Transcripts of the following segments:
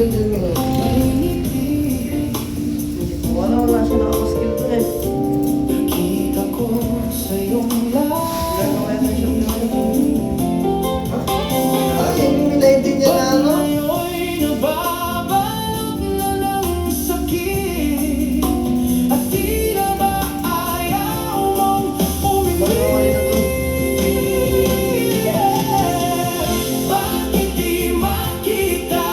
din mo. Wala siya nakakaskill to eh. Nakita ko sa iyong lahat. Ay, yung minaintin niya na ano? Ngayon'y nababalot na ng sakit. At tila ba ayaw mong umiling? Bakit di makita?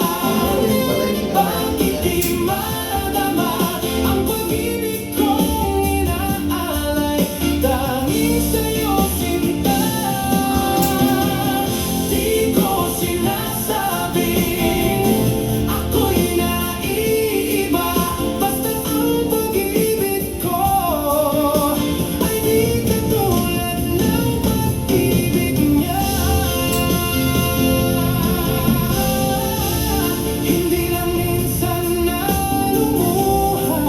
Bakit di madama ang pag-ibig kong inaalay? Dahil sa'yo sinta, di ko sinasabing ako'y naiiba. Basta't ang pag-ibig ko ay di katulad ng pag-ibig niya. Hindi lang minsan na lumuha,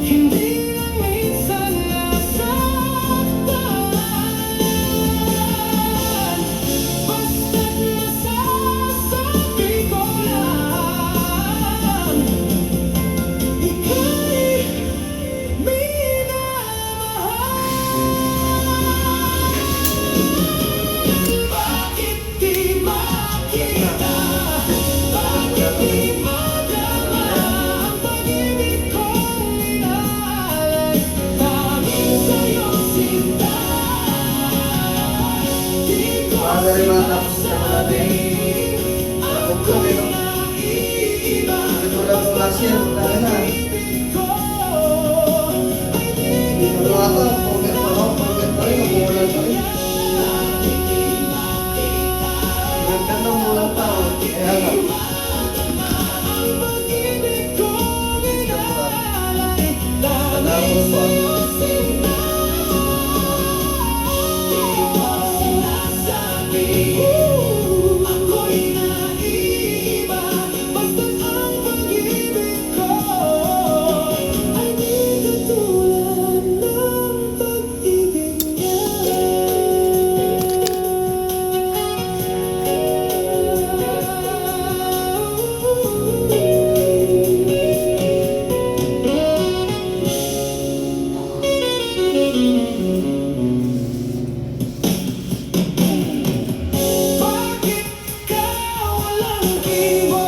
hindi lang minsan nasaktan. Basta't nasasabi ko lang, ika'y minamahal. Bakit di makita? Bakit di madama ang pag-ibig kong inaalay? Dahil sa'yo sinta, di ko sinasabing ako'y naiiba. Katulad ng last year, tayo na. Pag-ibig ko ay di Ano ata, forget pa rin, nabulan pa rin. Nagkanda mo lang tao. Kaya nga. Bakit ka walang kibo?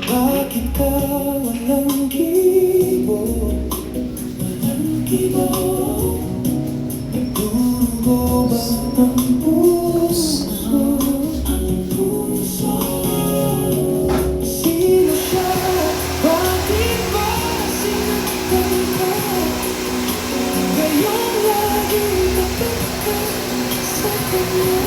Bakit ka walang kibo? Walang kibo. Nagdurugo ba ang puso? Ang puso. Sino siya? Bakit ba sinaktan ka? Ngayong laging tapat ka sa kanya.